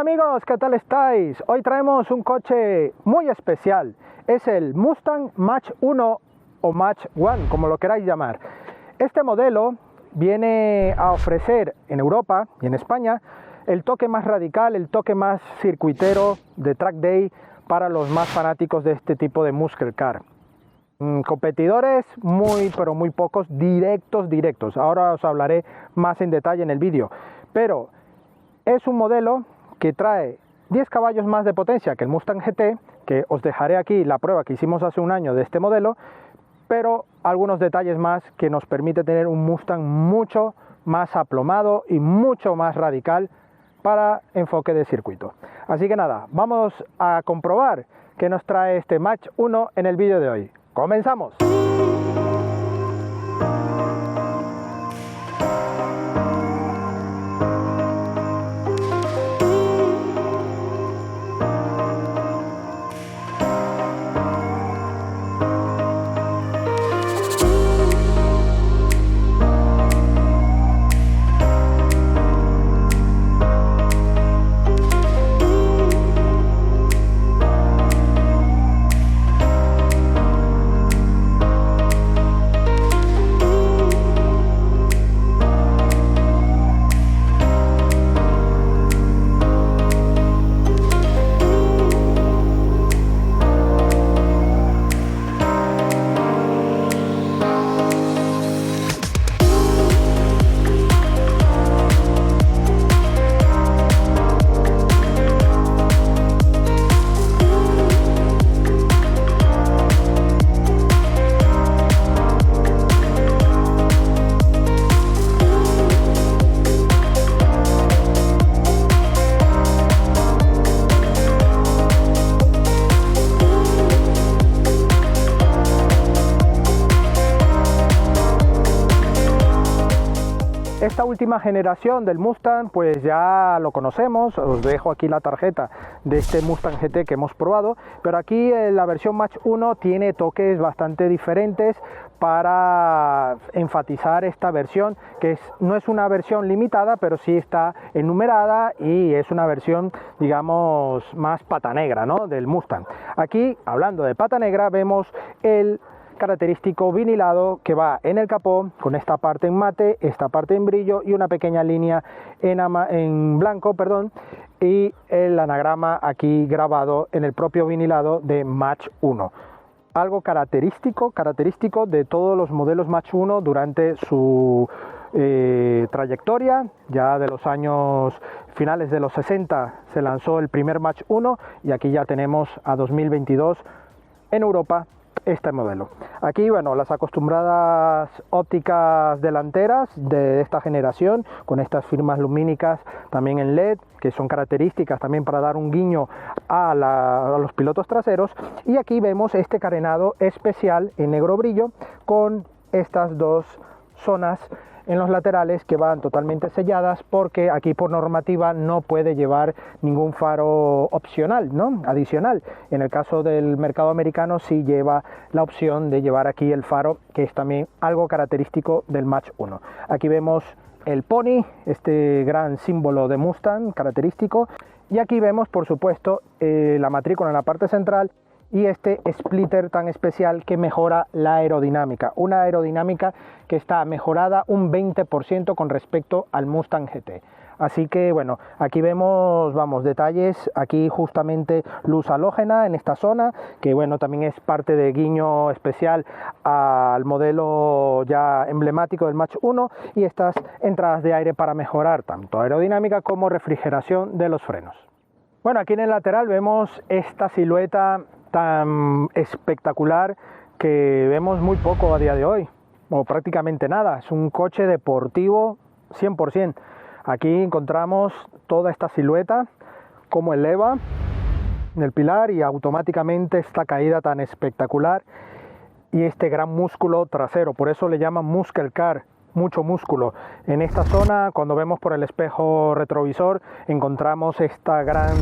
Hola amigos, ¿qué tal estáis? Hoy traemos un coche muy especial. Es el Mustang Mach-1 o Mach-1, como lo queráis llamar. Este modelo viene a ofrecer en Europa y en España el toque más radical, el toque más circuitero de track day para los más fanáticos de este tipo de muscle car. Competidores pero muy pocos, directos. Ahora os hablaré más en detalle en el vídeo. Pero es un modelo que trae 10 caballos más de potencia que el Mustang GT, que os dejaré aquí la prueba que hicimos hace un año de este modelo, pero algunos detalles más que nos permite tener un Mustang mucho más aplomado y mucho más radical para enfoque de circuito. Así que nada, vamos a comprobar qué nos trae este Mach-1 en el vídeo de hoy. ¡Comenzamos! Esta última generación del Mustang pues ya lo conocemos, os dejo aquí la tarjeta de este Mustang GT que hemos probado, pero aquí la versión Mach-1 tiene toques bastante diferentes para enfatizar esta versión, que no es una versión limitada, pero sí está enumerada y es una versión, digamos, más pata negra, ¿no?, del Mustang. Aquí, hablando de pata negra, vemos el característico vinilado que va en el capó con esta parte en mate, esta parte en brillo y una pequeña línea en blanco, y el anagrama aquí grabado en el propio vinilado de Mach-1. Algo característico de todos los modelos Mach-1 durante su trayectoria. Ya de los años finales de los 60 se lanzó el primer Mach-1 y aquí ya tenemos a 2022 en Europa este modelo. Aquí, bueno, las acostumbradas ópticas delanteras de esta generación con estas firmas lumínicas también en LED, que son características también para dar un guiño a los pilotos traseros. Y aquí vemos este carenado especial en negro brillo con estas dos zonas en los laterales que van totalmente selladas, porque aquí por normativa no puede llevar ningún faro opcional, ¿no?, adicional. En el caso del mercado americano sí lleva la opción de llevar aquí el faro, que es también algo característico del Mach-1. Aquí vemos el Pony, este gran símbolo de Mustang característico, y aquí vemos por supuesto la matrícula en la parte central y este splitter tan especial que mejora la aerodinámica, una aerodinámica que está mejorada un 20% con respecto al Mustang GT. Así que bueno, aquí vemos, detalles, aquí justamente luz halógena en esta zona, que bueno, también es parte de guiño especial al modelo ya emblemático del Mach-1, y estas entradas de aire para mejorar tanto aerodinámica como refrigeración de los frenos. Bueno, aquí en el lateral vemos esta silueta tan espectacular que vemos muy poco a día de hoy, o prácticamente nada. Es un coche deportivo 100%. Aquí encontramos toda esta silueta, cómo eleva en el pilar y automáticamente esta caída tan espectacular y este gran músculo trasero. Por eso le llaman muscle car, mucho músculo. En esta zona, cuando vemos por el espejo retrovisor, encontramos esta gran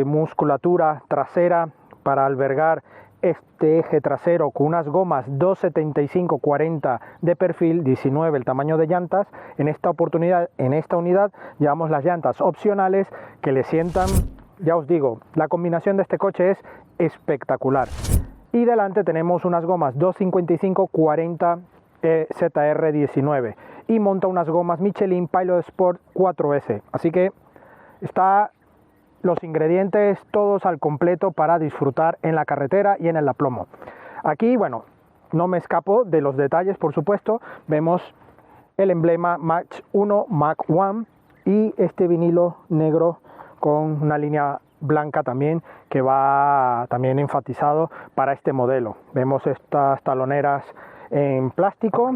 musculatura trasera para albergar este eje trasero con unas gomas 275-40 de perfil, 19 el tamaño de llantas. En esta oportunidad, en esta unidad, llevamos las llantas opcionales que le sientan, ya os digo, la combinación de este coche es espectacular. Y delante tenemos unas gomas 255-40 ZR19 y monta unas gomas Michelin Pilot Sport 4S, así que está los ingredientes todos al completo para disfrutar en la carretera y en el aplomo. Aquí, bueno, no me escapo de los detalles, por supuesto. Vemos el emblema Mach 1 Mach 1 y este vinilo negro con una línea blanca también, que va también enfatizado para este modelo. Vemos estas taloneras en plástico,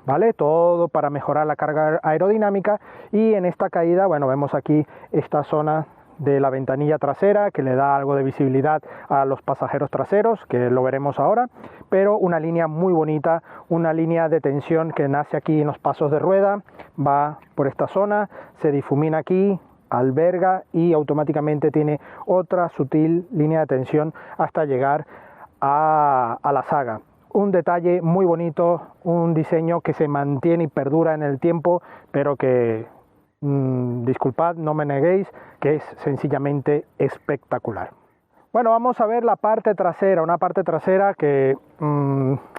¿vale? Todo para mejorar la carga aerodinámica. Y en esta caída, bueno, vemos aquí esta zona de la ventanilla trasera que le da algo de visibilidad a los pasajeros traseros, que lo veremos ahora, pero una línea muy bonita, una línea de tensión que nace aquí en los pasos de rueda, va por esta zona, se difumina aquí, alberga y automáticamente tiene otra sutil línea de tensión hasta llegar a la saga. Un detalle muy bonito, un diseño que se mantiene y perdura en el tiempo, pero que disculpad, no me neguéis, que es sencillamente espectacular. Bueno, vamos a ver la parte trasera, una parte trasera que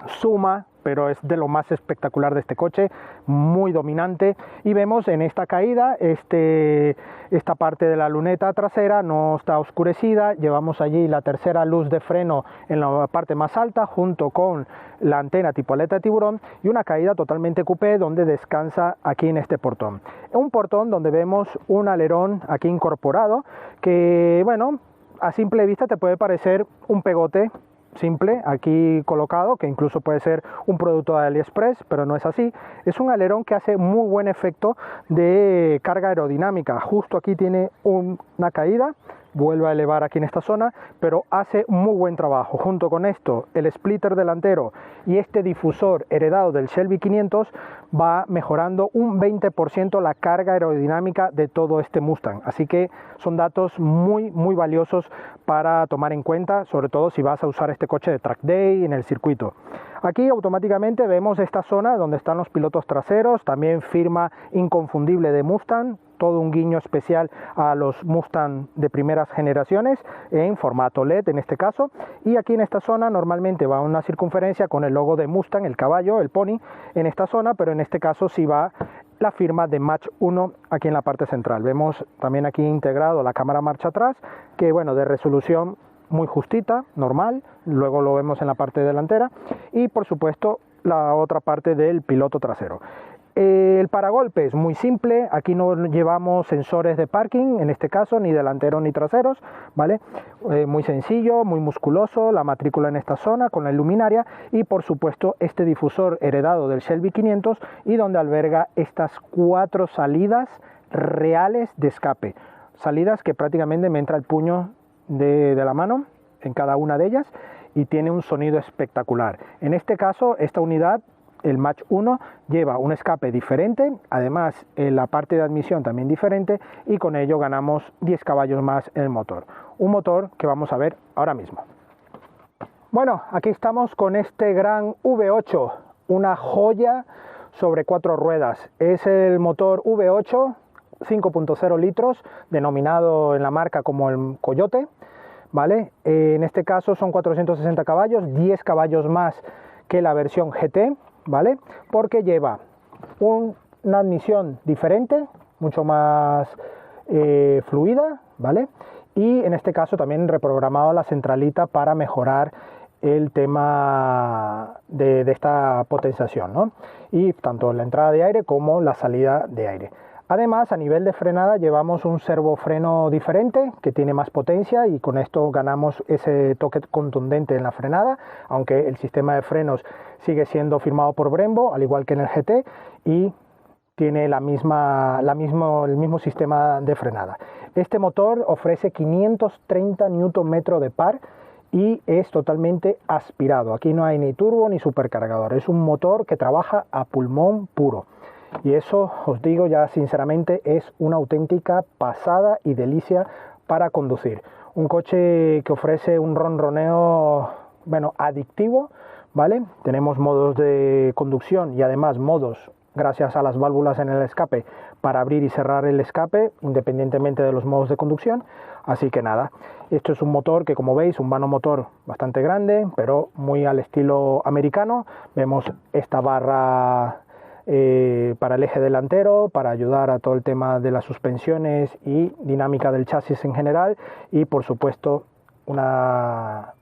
suma, pero es de lo más espectacular de este coche, muy dominante. Y vemos en esta caída, esta parte de la luneta trasera no está oscurecida, llevamos allí la tercera luz de freno en la parte más alta, junto con la antena tipo aleta de tiburón, y una caída totalmente coupé donde descansa aquí en este portón. Un portón donde vemos un alerón aquí incorporado, que bueno, a simple vista te puede parecer un pegote simple aquí colocado, que incluso puede ser un producto de AliExpress, pero no es así. Es un alerón que hace muy buen efecto de carga aerodinámica. Justo aquí tiene una caída, vuelve a elevar aquí en esta zona, pero hace muy buen trabajo. Junto con esto, el splitter delantero y este difusor heredado del Shelby 500 va mejorando un 20% la carga aerodinámica de todo este Mustang. Así que son datos muy valiosos para tomar en cuenta, sobre todo si vas a usar este coche de track day en el circuito. Aquí automáticamente vemos esta zona donde están los pilotos traseros, también firma inconfundible de Mustang, todo un guiño especial a los Mustang de primeras generaciones en formato LED en este caso. Y aquí en esta zona normalmente va una circunferencia con el logo de Mustang, el caballo, el pony en esta zona, pero en este caso sí va la firma de Mach 1 aquí en la parte central. Vemos también aquí integrado la cámara marcha atrás, que bueno, de resolución muy justita, normal, luego lo vemos en la parte delantera, y por supuesto la otra parte del piloto trasero. El paragolpes muy simple, aquí no llevamos sensores de parking, en este caso ni delanteros ni traseros, ¿vale? Muy sencillo, muy musculoso, la matrícula en esta zona con la luminaria y por supuesto este difusor heredado del Shelby 500 y donde alberga estas 4 salidas reales de escape, salidas que prácticamente me entra el puño de la mano en cada una de ellas y tiene un sonido espectacular. En este caso, esta unidad, el Mach 1, lleva un escape diferente, además en la parte de admisión también diferente, y con ello ganamos 10 caballos más en el motor. Un motor que vamos a ver ahora mismo. Bueno, aquí estamos con este gran V8, una joya sobre 4 ruedas. Es el motor V8 5.0 litros, denominado en la marca como el Coyote, ¿vale? En este caso son 460 caballos, 10 caballos más que la versión GT, ¿vale? Porque lleva una admisión diferente, mucho más fluida, ¿vale? Y en este caso también reprogramado la centralita para mejorar el tema de esta potenciación, ¿no? Y tanto la entrada de aire como la salida de aire. Además, a nivel de frenada llevamos un servofreno diferente que tiene más potencia y con esto ganamos ese toque contundente en la frenada, aunque el sistema de frenos sigue siendo firmado por Brembo, al igual que en el GT, y tiene el mismo sistema de frenada. Este motor ofrece 530 Nm de par y es totalmente aspirado. Aquí no hay ni turbo ni supercargador, es un motor que trabaja a pulmón puro. Y eso, os digo ya sinceramente, es una auténtica pasada y delicia para conducir. Un coche que ofrece un ronroneo bueno, adictivo, ¿vale? Tenemos modos de conducción y además modos, gracias a las válvulas en el escape, para abrir y cerrar el escape independientemente de los modos de conducción. Así que nada, esto es un motor que, como veis, un vano motor bastante grande, pero muy al estilo americano. Vemos esta barra para el eje delantero, para ayudar a todo el tema de las suspensiones y dinámica del chasis en general, y por supuesto una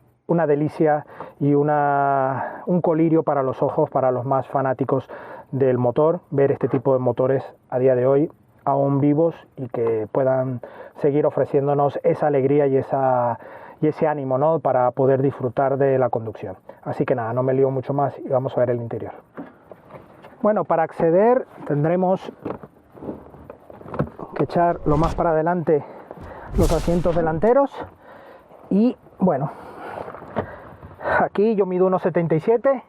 delicia y un colirio para los ojos, para los más fanáticos del motor, ver este tipo de motores a día de hoy aún vivos y que puedan seguir ofreciéndonos esa alegría y ese ánimo, ¿no?, para poder disfrutar de la conducción. Así que nada, no me lío mucho más y vamos a ver el interior. Bueno, para acceder tendremos que echar lo más para adelante los asientos delanteros y bueno, aquí yo mido 1,77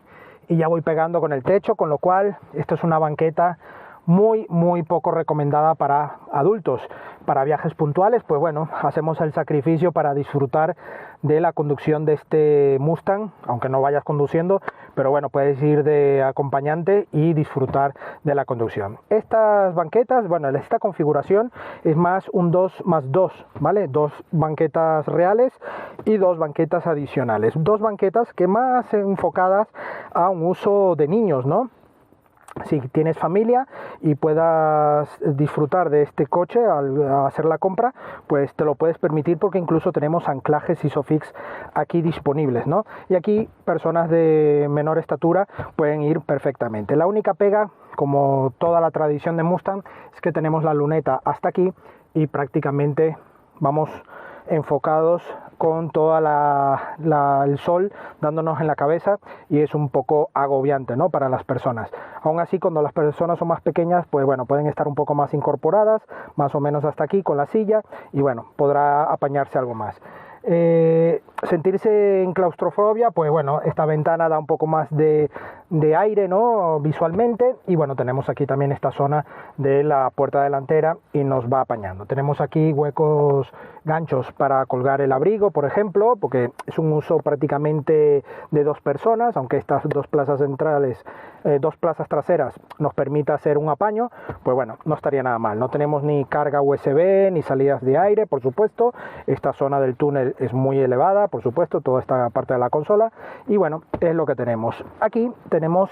y ya voy pegando con el techo, con lo cual esto es una banqueta muy poco recomendada para adultos. Para viajes puntuales, pues bueno, hacemos el sacrificio para disfrutar de la conducción de este Mustang, aunque no vayas conduciendo, pero bueno, puedes ir de acompañante y disfrutar de la conducción. Estas banquetas, bueno, esta configuración es más un 2+2, ¿vale? 2 banquetas reales y 2 banquetas adicionales. 2 banquetas que más enfocadas a un uso de niños, ¿no? Si tienes familia y puedas disfrutar de este coche al hacer la compra, pues te lo puedes permitir, porque incluso tenemos anclajes Isofix aquí disponibles, ¿no? Y aquí personas de menor estatura pueden ir perfectamente. La única pega, como toda la tradición de Mustang, es que tenemos la luneta hasta aquí y prácticamente vamos enfocados con toda el sol dándonos en la cabeza, y es un poco agobiante, ¿no?, para las personas. Aún así, cuando las personas son más pequeñas, pues bueno, pueden estar un poco más incorporadas, más o menos hasta aquí con la silla, y bueno, podrá apañarse algo más. Sentirse en claustrofobia, pues bueno, esta ventana da un poco más de aire, ¿no?, visualmente, y bueno, tenemos aquí también esta zona de la puerta delantera y nos va apañando. Tenemos aquí huecos, ganchos para colgar el abrigo, por ejemplo, porque es un uso prácticamente de 2 personas, aunque estas 2 plazas centrales, 2 plazas traseras nos permita hacer un apaño, pues bueno, no estaría nada mal. No tenemos ni carga USB ni salidas de aire, por supuesto. Esta zona del túnel es muy elevada, por supuesto, toda esta parte de la consola, y bueno, es lo que tenemos. Aquí tenemos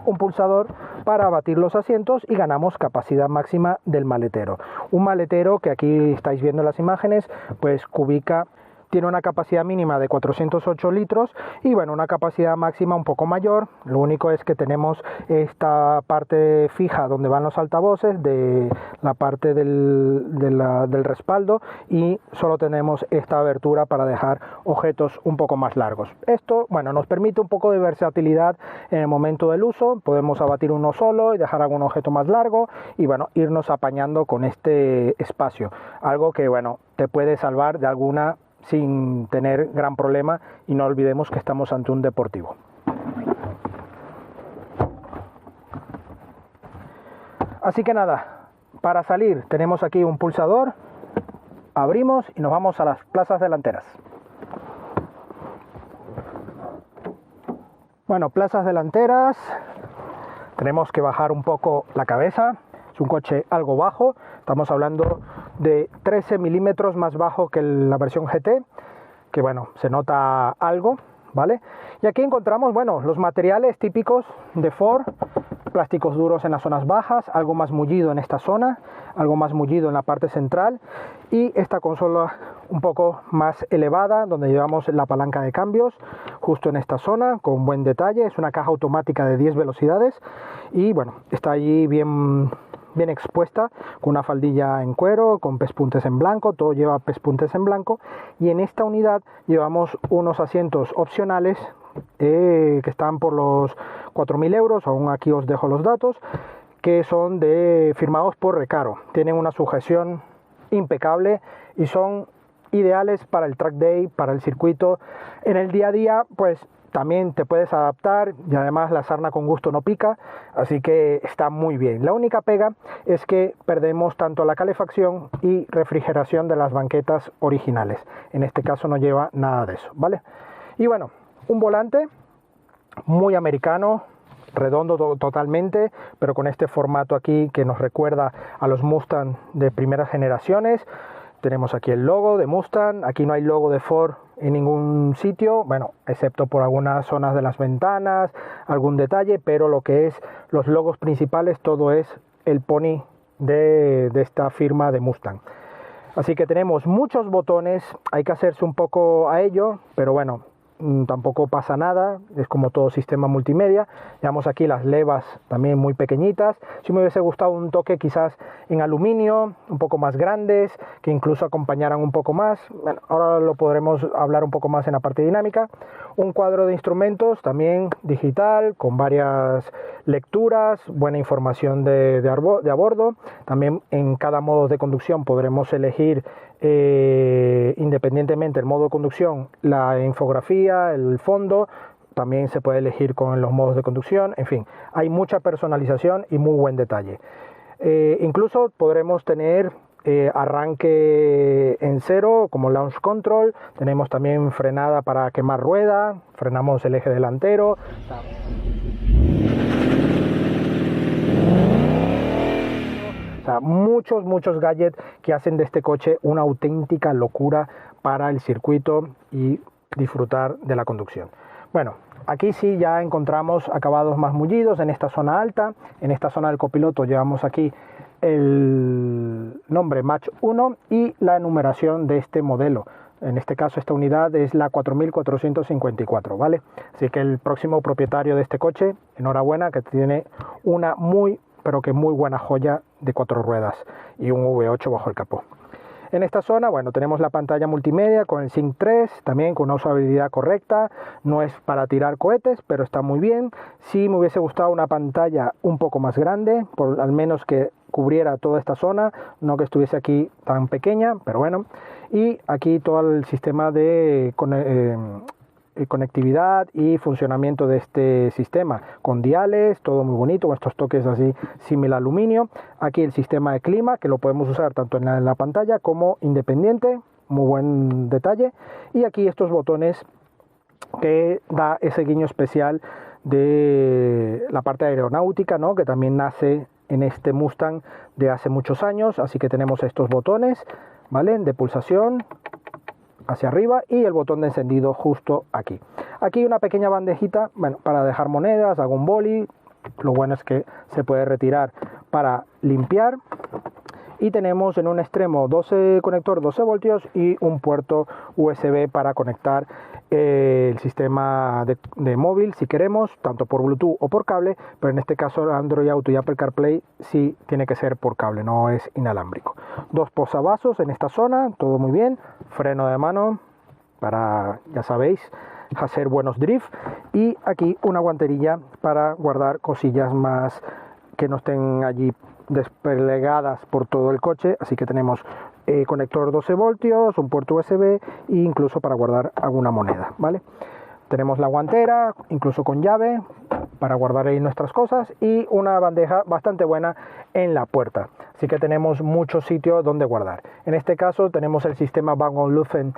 un pulsador para abatir los asientos y ganamos capacidad máxima del maletero. Un maletero que aquí estáis viendo en las imágenes, pues cubica, tiene una capacidad mínima de 408 litros y bueno, una capacidad máxima un poco mayor. Lo único es que tenemos esta parte fija donde van los altavoces, de la parte del respaldo, y solo tenemos esta abertura para dejar objetos un poco más largos. Esto, bueno, nos permite un poco de versatilidad en el momento del uso. Podemos abatir uno solo y dejar algún objeto más largo y bueno, irnos apañando con este espacio. Algo que bueno, te puede salvar de alguna sin tener gran problema, y no olvidemos que estamos ante un deportivo. Así que nada, para salir tenemos aquí un pulsador, abrimos y nos vamos a las plazas delanteras. Bueno, plazas delanteras, tenemos que bajar un poco la cabeza. Es un coche algo bajo, estamos hablando de 13 milímetros más bajo que la versión GT, que bueno, se nota algo, ¿vale? Y aquí encontramos, bueno, los materiales típicos de Ford, plásticos duros en las zonas bajas, algo más mullido en esta zona, algo más mullido en la parte central, y esta consola un poco más elevada, donde llevamos la palanca de cambios, justo en esta zona, con buen detalle. Es una caja automática de 10 velocidades, y bueno, está allí bien expuesta, con una faldilla en cuero, con pespuntes en blanco, todo lleva pespuntes en blanco, y en esta unidad llevamos unos asientos opcionales que están por los 4.000 euros, aún aquí os dejo los datos, que son firmados por Recaro. Tienen una sujeción impecable y son ideales para el track day, para el circuito. En el día a día, pues también te puedes adaptar, y además la sarna con gusto no pica, así que está muy bien. La única pega es que perdemos tanto la calefacción y refrigeración de las banquetas originales. En este caso no lleva nada de eso, ¿vale? Y bueno, Un volante muy americano, redondo totalmente, pero con este formato aquí que nos recuerda a los Mustang de primeras generaciones. Tenemos aquí el logo de Mustang, aquí no hay logo de Ford en ningún sitio, bueno, excepto por algunas zonas de las ventanas, algún detalle, pero lo que es los logos principales, todo es el pony de esta firma de Mustang. Así que tenemos muchos botones, hay que hacerse un poco a ello, pero bueno, tampoco pasa nada, es como todo sistema multimedia. Llevamos aquí las levas también muy pequeñitas. Si me hubiese gustado un toque quizás en aluminio, un poco más grandes, que incluso acompañaran un poco más. Bueno, ahora lo podremos hablar un poco más en la parte dinámica. Un cuadro de instrumentos también digital, con varias lecturas, buena información de a bordo. También en cada modo de conducción podremos elegir independientemente del modo de conducción, la infografía, el fondo, también se puede elegir con los modos de conducción. En fin, hay mucha personalización y muy buen detalle. Incluso podremos tener arranque en cero como launch control, tenemos también frenada para quemar rueda, frenamos el eje delantero. O sea, muchos gadgets que hacen de este coche una auténtica locura para el circuito y disfrutar de la conducción. Bueno, aquí sí ya encontramos acabados más mullidos en esta zona alta. En esta zona del copiloto llevamos aquí el nombre Mach 1 y la numeración de este modelo. En este caso esta unidad es la 4454, ¿vale? Así que el próximo propietario de este coche, enhorabuena, que tiene una pero que muy buena joya de 4 ruedas y un V8 bajo el capó. En esta zona, bueno, tenemos la pantalla multimedia con el Sync 3, también con una usabilidad correcta. No es para tirar cohetes, pero está muy bien. Sí me hubiese gustado una pantalla un poco más grande, por al menos que cubriera toda esta zona, no que estuviese aquí tan pequeña, pero bueno. Y aquí todo el sistema de conectividad y funcionamiento de este sistema con diales, todo muy bonito, con estos toques así símil aluminio. Aquí el sistema de clima, que lo podemos usar tanto en la pantalla como independiente, muy buen detalle. Y aquí estos botones que da ese guiño especial de la parte aeronáutica, ¿no? Que también nace en este Mustang de hace muchos años. Así que tenemos estos botones, ¿vale? De pulsación hacia arriba y el botón de encendido justo aquí. Aquí una pequeña bandejita, bueno, para dejar monedas, algún boli. Lo bueno es que se puede retirar para limpiar. Y tenemos en un extremo conector 12 voltios y un puerto USB para conectar el sistema de móvil si queremos, tanto por Bluetooth o por cable, pero en este caso Android Auto y Apple CarPlay sí tiene que ser por cable, no es inalámbrico. 2 posavasos en esta zona, todo muy bien. Freno de mano para, ya sabéis, hacer buenos drift. Y aquí una guanterilla para guardar cosillas más que no estén allí desplegadas por todo el coche. Así que tenemos conector 12 voltios, un puerto USB e incluso para guardar alguna moneda, ¿vale? Tenemos la guantera, incluso con llave, para guardar ahí nuestras cosas, y una bandeja bastante buena en la puerta. Así que tenemos mucho sitio donde guardar. En este caso tenemos el sistema Bang & Olufsen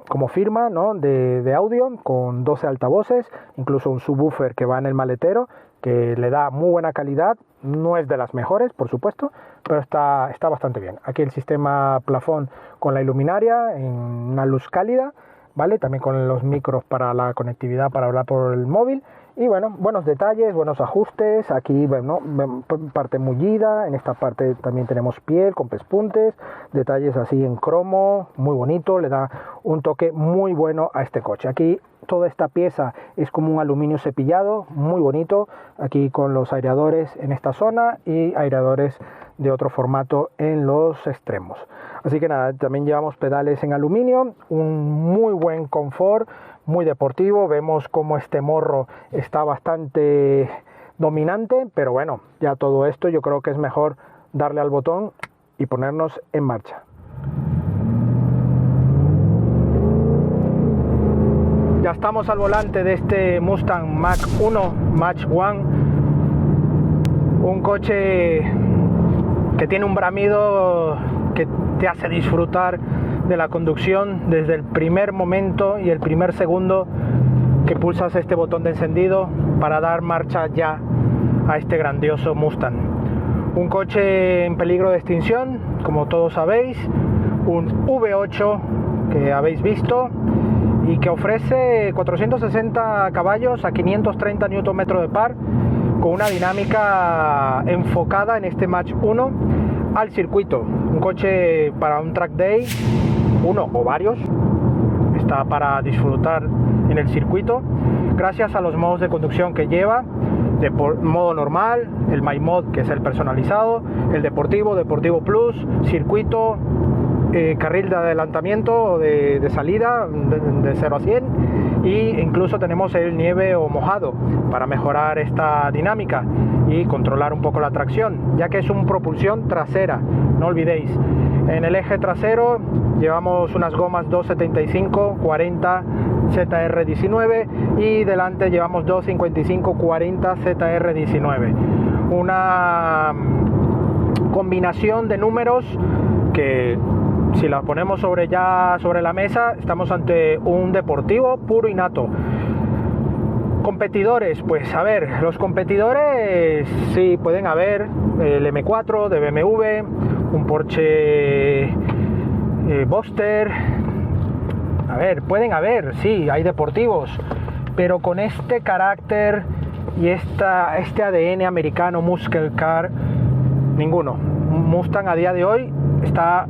como firma, ¿no? de audio, con 12 altavoces, incluso un subwoofer que va en el maletero, que le da muy buena calidad. No es de las mejores, por supuesto, pero está bastante bien. Aquí el sistema plafón con la iluminaria en una luz cálida, ¿vale? También con los micros para la conectividad, para hablar por el móvil. Y bueno, buenos detalles, buenos ajustes. Aquí, bueno, parte mullida. En esta parte también tenemos piel con pespuntes. Detalles así en cromo, muy bonito. Le da un toque muy bueno a este coche. Aquí toda esta pieza es como un aluminio cepillado, muy bonito. Aquí con los aireadores en esta zona y aireadores de otro formato en los extremos. Así que nada, también llevamos pedales en aluminio, un muy buen confort, muy deportivo. Vemos como este morro está bastante dominante, pero bueno, ya todo esto yo creo que es mejor darle al botón y ponernos en marcha. Ya estamos al volante de este Mustang Mach 1, Mach 1, un coche que tiene un bramido que te hace disfrutar de la conducción desde el primer momento y el primer segundo que pulsas este botón de encendido para dar marcha ya a este grandioso Mustang. Un coche en peligro de extinción, como todos sabéis, un V8 que habéis visto y que ofrece 460 caballos a 530 Nm de par, con una dinámica enfocada en este Match 1 al circuito. Un coche para un track day, uno o varios, está para disfrutar en el circuito gracias a los modos de conducción que lleva, de modo normal, el My Mod, que es el personalizado, el deportivo, Deportivo Plus, circuito, carril de adelantamiento o de salida de 0 a 100, y incluso tenemos el nieve o mojado para mejorar esta dinámica y controlar un poco la tracción, ya que es una propulsión trasera, no olvidéis. En el eje trasero llevamos unas gomas 275-40 ZR19 y delante llevamos 255-40 ZR19. Una combinación de números que, si la ponemos sobre la mesa, estamos ante un deportivo puro y nato. Competidores, pues a ver, los competidores sí pueden haber, el M4 de BMW, un Porsche Boxster, a ver, pueden haber, sí, hay deportivos, pero con este carácter y este ADN americano muscle car, ninguno. Mustang a día de hoy está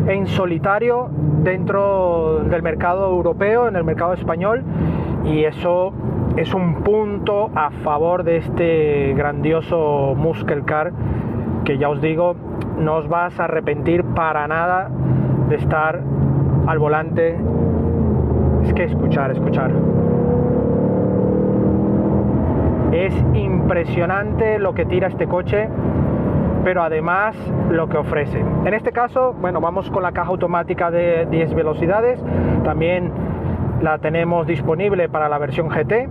en solitario dentro del mercado europeo, en el mercado español, y eso es un punto a favor de este grandioso muscle car que, ya os digo, no os vas a arrepentir para nada de estar al volante. Es que escuchar es impresionante lo que tira este coche, pero además lo que ofrece. En este caso, bueno, vamos con la caja automática de 10 velocidades, también la tenemos disponible para la versión GT,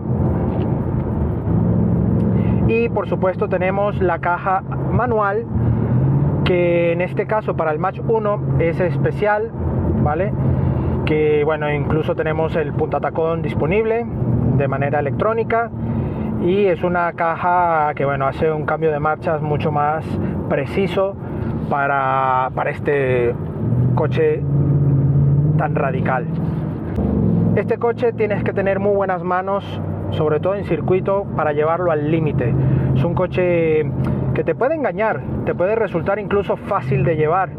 y por supuesto tenemos la caja manual, que en este caso para el Match 1 es especial, ¿vale? Que bueno, incluso tenemos el puntatacón disponible de manera electrónica, y es una caja que bueno, hace un cambio de marchas mucho más preciso para este coche tan radical. Este coche tienes que tener muy buenas manos, sobre todo en circuito, para llevarlo al límite. Es un coche que te puede engañar, te puede resultar incluso fácil de llevar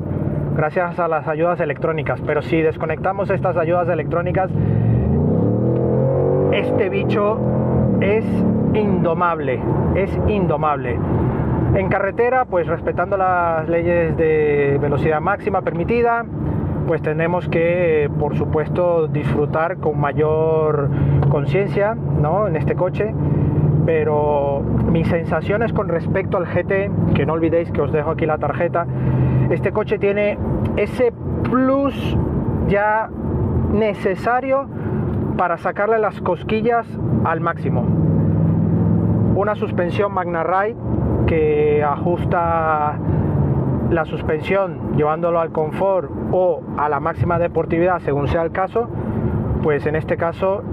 gracias a las ayudas electrónicas, pero si desconectamos estas ayudas electrónicas, este bicho es indomable, es indomable. En carretera, pues respetando las leyes de velocidad máxima permitida, pues tenemos que, por supuesto, disfrutar con mayor conciencia, ¿no?, en este coche. Pero mis sensaciones con respecto al GT, que no olvidéis que os dejo aquí la tarjeta, este coche tiene ese plus ya necesario para sacarle las cosquillas al máximo. Una suspensión MagnaRide que ajusta la suspensión llevándolo al confort o a la máxima deportividad según sea el caso, pues en este caso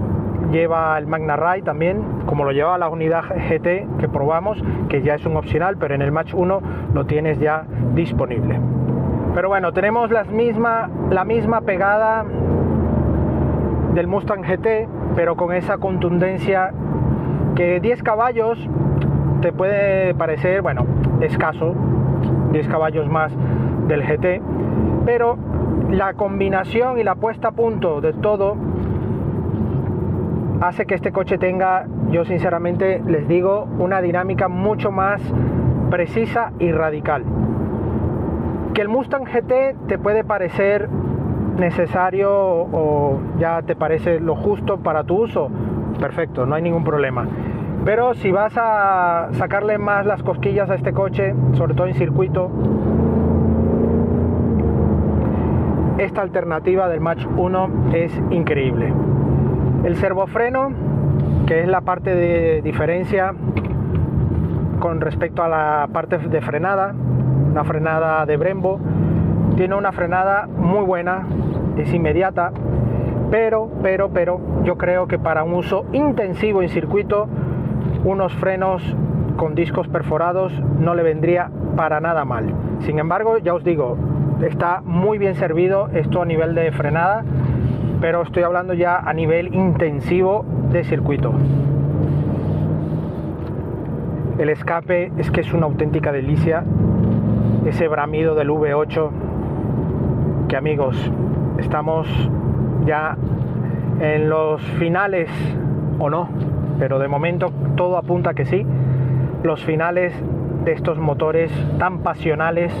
lleva el MagnaRide también, como lo lleva la unidad GT que probamos, que ya es un opcional, pero en el Match 1 lo tienes ya disponible. Pero bueno, tenemos la misma pegada del Mustang GT, pero con esa contundencia que 10 caballos te puede parecer, bueno, escaso, 10 caballos más del GT, pero la combinación y la puesta a punto de todo hace que este coche tenga, yo sinceramente les digo, una dinámica mucho más precisa y radical. Que el Mustang GT te puede parecer necesario o ya te parece lo justo para tu uso, perfecto, no hay ningún problema. Pero si vas a sacarle más las cosquillas a este coche, sobre todo en circuito, esta alternativa del Match 1 es increíble. El servofreno, que es la parte de diferencia con respecto a la parte de frenada, una frenada de Brembo, tiene una frenada muy buena, es inmediata, pero yo creo que para un uso intensivo en circuito, unos frenos con discos perforados no le vendría para nada mal. Sin embargo, ya os digo, está muy bien servido esto a nivel de frenada, pero estoy hablando ya a nivel intensivo de circuito. El escape es que es una auténtica delicia, ese bramido del V8, que amigos, estamos ya en los finales, o no, pero de momento todo apunta a que sí, los finales de estos motores tan pasionales,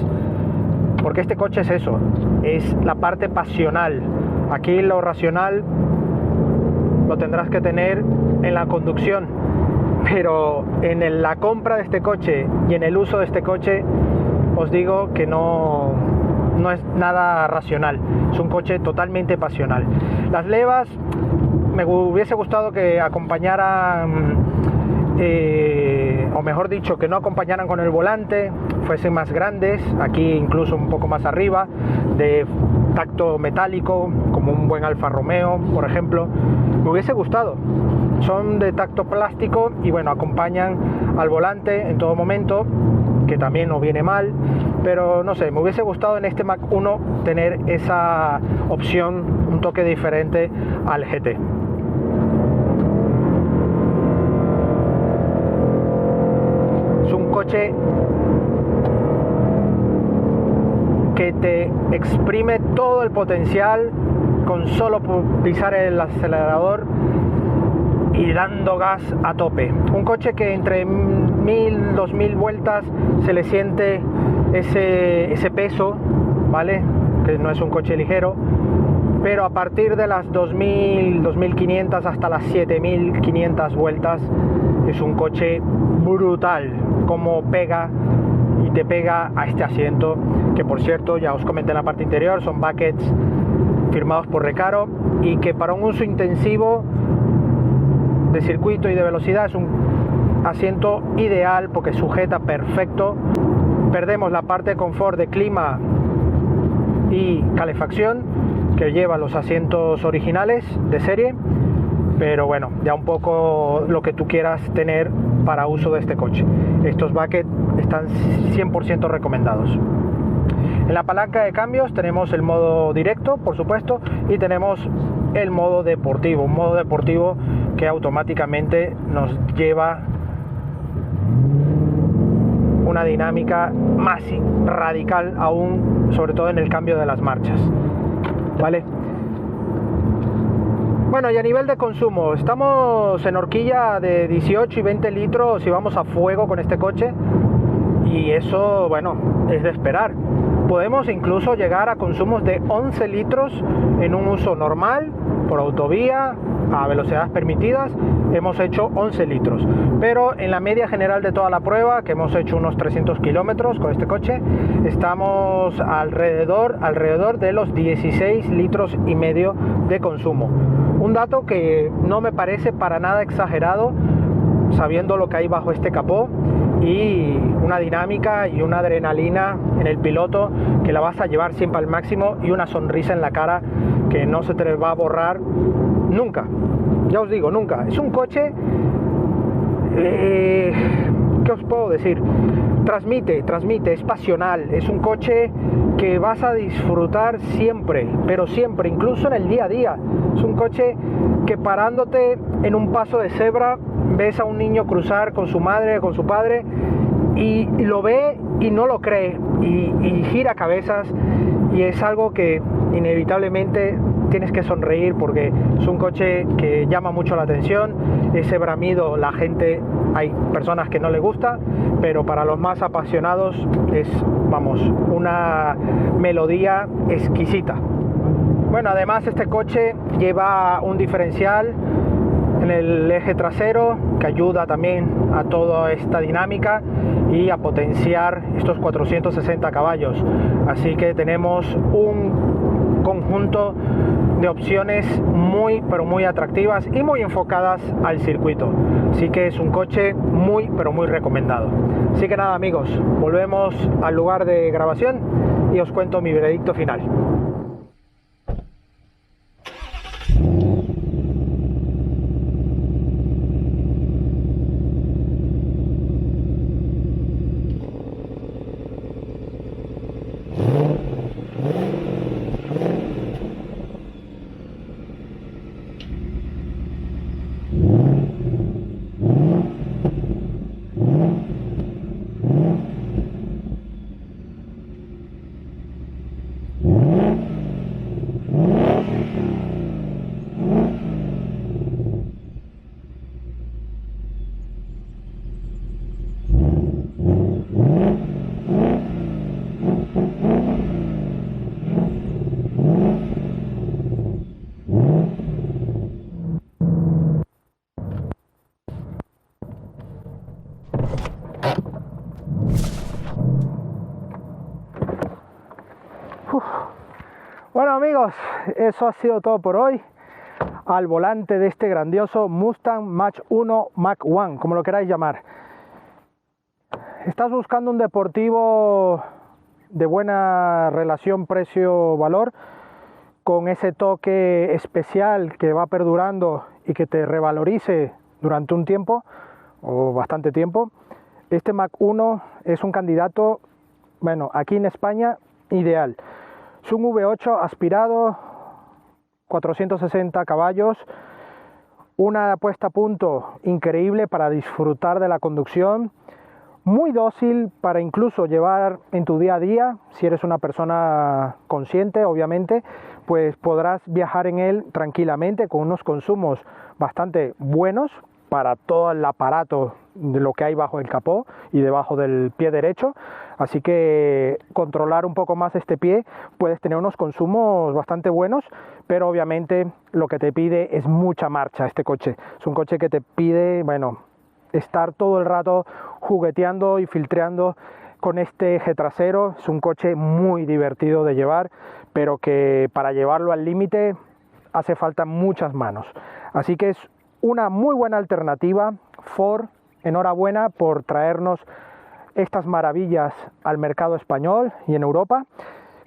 porque este coche es eso, es la parte pasional. Aquí lo racional lo tendrás que tener en la conducción, pero en la compra de este coche y en el uso de este coche os digo que no es nada racional, es un coche totalmente pasional. Las levas me hubiese gustado que acompañaran, o mejor dicho, que no acompañaran con el volante, fuesen más grandes, aquí incluso un poco más arriba, de tacto metálico, como un buen Alfa Romeo, por ejemplo. Me hubiese gustado. Son de tacto plástico y bueno, acompañan al volante en todo momento, que también no viene mal, pero no sé, me hubiese gustado en este Mach 1 tener esa opción, un toque diferente al GT. Es un coche que te exprime todo el potencial con solo pisar el acelerador y dando gas a tope. Un coche que entre 1000, 2000 vueltas se le siente ese peso, ¿vale? Que no es un coche ligero, pero a partir de las 2000, 2500 hasta las 7500 vueltas es un coche brutal, como pega y te pega a este asiento, que por cierto ya os comenté en la parte interior, son buckets firmados por Recaro y que para un uso intensivo de circuito y de velocidad es un asiento ideal porque sujeta perfecto. Perdemos la parte de confort de clima y calefacción que llevan los asientos originales de serie, pero bueno, ya un poco lo que tú quieras tener para uso de este coche. Estos buckets están 100% recomendados. En la palanca de cambios tenemos el modo directo, por supuesto, y tenemos el modo deportivo, un modo deportivo que automáticamente nos lleva una dinámica más radical aún, sobre todo en el cambio de las marchas, ¿vale? Bueno, y a nivel de consumo, estamos en horquilla de 18 y 20 litros si vamos a fuego con este coche, y eso, bueno, es de esperar. Podemos incluso llegar a consumos de 11 litros en un uso normal, por autovía, a velocidades permitidas, hemos hecho 11 litros. Pero en la media general de toda la prueba, que hemos hecho unos 300 kilómetros con este coche, estamos alrededor de los 16 litros y medio de consumo. Un dato que no me parece para nada exagerado, sabiendo lo que hay bajo este capó, y una dinámica y una adrenalina en el piloto que la vas a llevar siempre al máximo, y una sonrisa en la cara que no se te va a borrar nunca, ya os digo, nunca. Es un coche, ¿qué os puedo decir? Transmite, es pasional, es un coche que vas a disfrutar siempre, pero siempre, incluso en el día a día. Es un coche que parándote en un paso de cebra, ves a un niño cruzar con su madre, con su padre, y lo ve y no lo cree, y gira cabezas, y es algo que inevitablemente tienes que sonreír, porque es un coche que llama mucho la atención. Ese bramido, la gente, hay personas que no le gusta, pero para los más apasionados es, vamos, una melodía exquisita. Bueno, además este coche lleva un diferencial en el eje trasero que ayuda también a toda esta dinámica y a potenciar estos 460 caballos. Así que tenemos un conjunto de opciones muy pero muy atractivas y muy enfocadas al circuito. Así que es un coche muy pero muy recomendado. Así que nada, amigos, volvemos al lugar de grabación y os cuento mi veredicto final. Bueno amigos, eso ha sido todo por hoy al volante de este grandioso Mustang Mach 1 Mach 1, como lo queráis llamar. ¿Estás buscando un deportivo de buena relación precio-valor, con ese toque especial que va perdurando y que te revalorice durante un tiempo o bastante tiempo? Este Mach 1 es un candidato, bueno, aquí en España, ideal. Es un V8 aspirado, 460 caballos, una puesta a punto increíble para disfrutar de la conducción, muy dócil para incluso llevar en tu día a día. Si eres una persona consciente, obviamente, pues podrás viajar en él tranquilamente con unos consumos bastante buenos para todo el aparato de lo que hay bajo el capó y debajo del pie derecho. Así que controlar un poco más este pie, puedes tener unos consumos bastante buenos, pero obviamente lo que te pide es mucha marcha este coche. Es un coche que te pide, bueno, estar todo el rato jugueteando y filtreando con este eje trasero. Es un coche muy divertido de llevar, pero que para llevarlo al límite hace falta muchas manos. Así que es una muy buena alternativa. Ford, enhorabuena por traernos estas maravillas al mercado español y en Europa,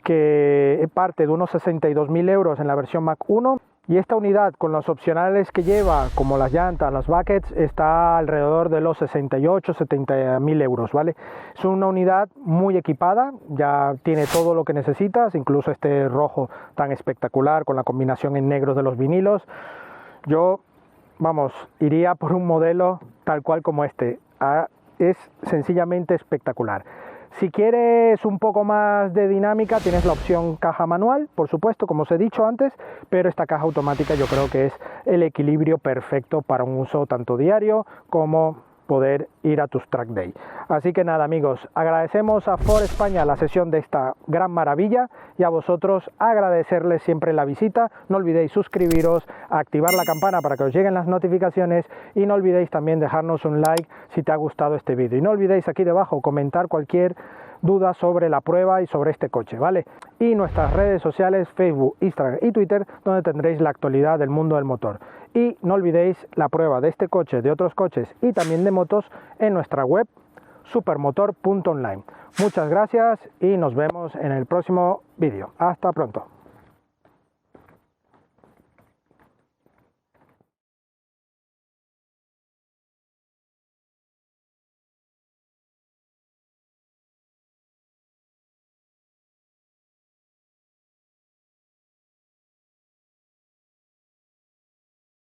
que parte de unos 62.000 euros en la versión Mach 1, y esta unidad con los opcionales que lleva, como las llantas, las buckets, está alrededor de los 68.000-70.000 euros, ¿vale? Es una unidad muy equipada, ya tiene todo lo que necesitas, incluso este rojo tan espectacular con la combinación en negro de los vinilos. Yo, vamos, iría por un modelo tal cual como este. Es sencillamente espectacular. Si quieres un poco más de dinámica, tienes la opción caja manual, por supuesto, como os he dicho antes, pero esta caja automática yo creo que es el equilibrio perfecto para un uso tanto diario como poder ir a tus track day. Así que nada amigos, agradecemos a Ford España la sesión de esta gran maravilla, y a vosotros agradecerles siempre la visita. No olvidéis suscribiros, activar la campana para que os lleguen las notificaciones, y no olvidéis también dejarnos un like si te ha gustado este vídeo, y no olvidéis aquí debajo comentar cualquier duda sobre la prueba y sobre este coche, ¿vale? Y nuestras redes sociales, Facebook, Instagram y Twitter, donde tendréis la actualidad del mundo del motor. Y no olvidéis la prueba de este coche, de otros coches y también de motos en nuestra web supermotor.online. Muchas gracias y nos vemos en el próximo vídeo. Hasta pronto.